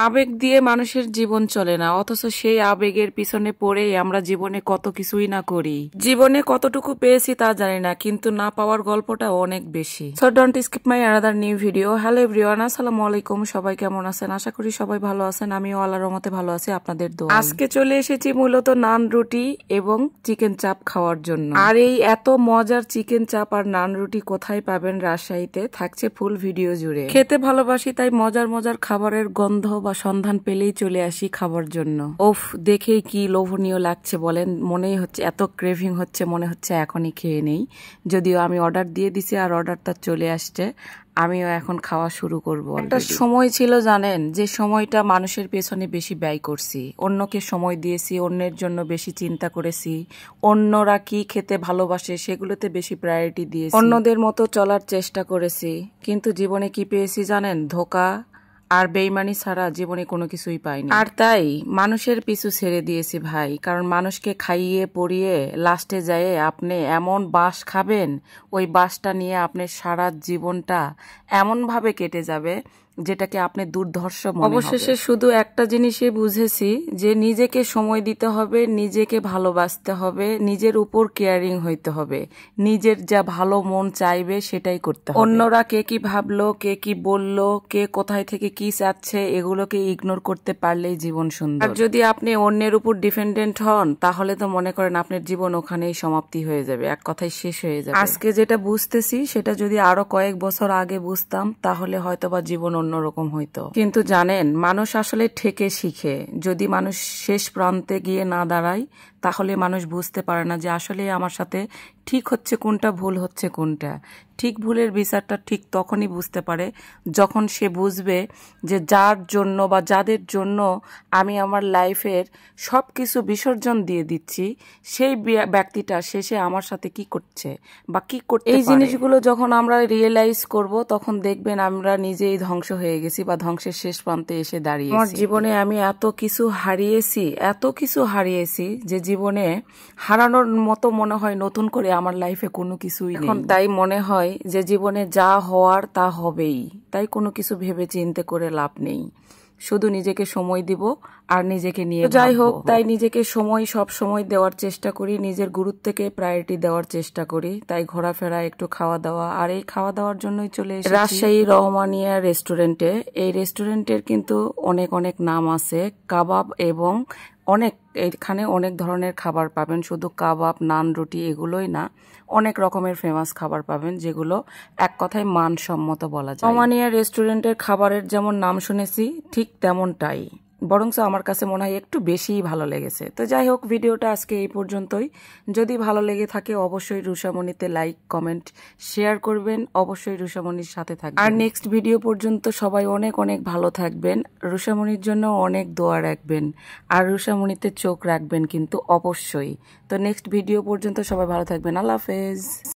আবেগ দিয়ে মানুষের জীবন চলে না, অথচ সেই আবেগের পিছনে পড়েই আমরা জীবনে কত কিছুই না করি। জীবনে কতটুকু পেয়েছি তা জানি না, কিন্তু না পাওয়ার গল্পটা অনেক বেশি। So don't skip my another new video. Hello everyone, আসসালামু আলাইকুম। সবাই কেমন আছেন? আশা করি সবাই ভালো আছেন। আমিও আল্লাহর রহমতে ভালো আছি, আপনাদের দোয়া। আজকে চলে এসেছি মূলত নান রুটি এবং চিকেন চাপ খাওয়ার জন্য। আর এই এত মজার চিকেন চাপ আর নান রুটি কোথায় পাবেন রাজশাহীতে, থাকছে ফুল ভিডিও জুড়ে। খেতে ভালোবাসি, তাই মজার মজার খাবারের গন্ধ বা সন্ধান পেলেই চলে আসি খাবার জন্য। ওফ, দেখেই কি লোভনীয় লাগছে বলেন। মনেই হচ্ছে, এত ক্রেভিং হচ্ছে, মনে হচ্ছে এখনই খেয়ে নেই। যদিও আমি অর্ডার দিয়ে দিছি আর অর্ডারটা চলে আসছে, আমিও এখন খাওয়া শুরু করব। একটা সময় ছিল জানেন, যে সময়টা মানুষের পেছনে বেশি ব্যয় করছি, অন্যকে সময় দিয়েছি, অন্যের জন্য বেশি চিন্তা করেছি, অন্যরা কি খেতে ভালোবাসে সেগুলোতে বেশি প্রায়োরিটি দিয়েছি, অন্যদের মতো চলার চেষ্টা করেছি। কিন্তু জীবনে কি পেয়েছি জানেন? ধোঁকা আর বেইমানি ছাড়া জীবনে কোনো কিছুই পাইনি। আর তাই মানুষের পিছু ছেড়ে দিয়েছি ভাই, কারণ মানুষকে খাইয়ে পরিয়ে লাস্টে যায় আপনি এমন বাঁশ খাবেন, ওই বাঁশটা নিয়ে আপনার সারা জীবনটা এমনভাবে কেটে যাবে যেটাকে আপনি দুর্ধর্ষ মনে হবে। অবশেষে শুধু একটা জিনিসই বুঝেছি, যে নিজেকে সময় দিতে হবে, নিজেকে ভালোবাসতে হবে, নিজের উপর কেয়ারিং হইতে হবে, নিজের যা ভালো মন চাইবে সেটাই করতে হবে। অন্যরা কে কি ভাবলো, কে কি বললো, কে কোথায় থেকে কি চাচ্ছে, এগুলোকে ইগনোর করতে পারলেই জীবন সুন্দর। আর যদি আপনি অন্যের উপর ডিপেন্ডেন্ট হন, তাহলে তো মনে করেন আপনার জীবন ওখানেই সমাপ্তি হয়ে যাবে, এক কথায় শেষ হয়ে যাবে। আজকে যেটা বুঝতেছি সেটা যদি আরো কয়েক বছর আগে বুঝতাম, তাহলে হয়তোবা জীবন অন্যরকম হইতো। কিন্তু জানেন, মানুষ আসলে ঠেকে শিখে। যদি মানুষ শেষ প্রান্তে গিয়ে না দাঁড়ায়, তাহলে মানুষ বুঝতে পারে না যে আসলে আমার সাথে ঠিক হচ্ছে কোনটা, ভুল হচ্ছে কোনটা। ঠিক ভুলের বিচারটা ঠিক তখনই বুঝতে পারে যখন সে বুঝবে যে যার জন্য বা যাদের জন্য আমি আমার লাইফের সব কিছু বিসর্জন দিয়ে দিচ্ছি, সেই ব্যক্তিটা শেষে আমার সাথে কি করছে বা কি করতে পারে। এই জিনিসগুলো যখন আমরা রিয়েলাইজ করব, তখন দেখবেন আমরা নিজেই ধ্বংস হয়ে গেছি বা ধ্বংসের শেষ প্রান্তে এসে দাঁড়িয়েছি। আমার জীবনে আমি এত কিছু হারিয়েছি যে জীবনে হারানোর মতো মনে হয় নতুন করে আমার লাইফে কোনো কিছুই নেই। এখন তাই মনে হয় যে জীবনে যা হওয়ার তা হবেই, তাই কোনো কিছু ভেবে চিন্তে করে লাভ নেই। শুধু নিজেকে সময় দিব আর নিজেকে নিয়ে যাই হোক, তাই নিজেকে সব সময় দেওয়ার চেষ্টা করি, নিজের গুরুত্বকে প্রায়োরিটি দেওয়ার চেষ্টা করি। তাই ঘোরাফেরা, একটু খাওয়া দাওয়া, আর এই খাওয়া দাওয়ার জন্যই চলে এসেছি রাজশাহী রহমানিয়া রেস্টুরেন্টে। এই রেস্টুরেন্টের কিন্তু অনেক অনেক নাম আছে, কাবাব এবং এখানে অনেক ধরনের খাবার পাবেন। শুধু কাবাব, নান, রুটি এগুলোই না, অনেক রকমের ফেমাস খাবার পাবেন, যেগুলো এক কথায় মানসম্মত বলা যায়। রহমানিয়া রেস্টুরেন্টের খাবারের যেমন নাম শুনেছি, ঠিক তেমনটাই, বরঞ্চ আমার কাছে মনে হয় একটু বেশিই ভালো লেগেছে। তো যাই হোক, ভিডিওটা আজকে এই পর্যন্তই। যদি ভালো লেগে থাকে অবশ্যই রুষামণিতে লাইক, কমেন্ট, শেয়ার করবেন। অবশ্যই রুষামণির সাথে থাকবেন। আর নেক্সট ভিডিও পর্যন্ত সবাই অনেক অনেক ভালো থাকবেন। রুষামণির জন্য অনেক দোয়া রাখবেন, আর রুষামণিতে চোখ রাখবেন কিন্তু অবশ্যই। তো নেক্সট ভিডিও পর্যন্ত সবাই ভালো থাকবেন। আল্লাহ হাফেজ।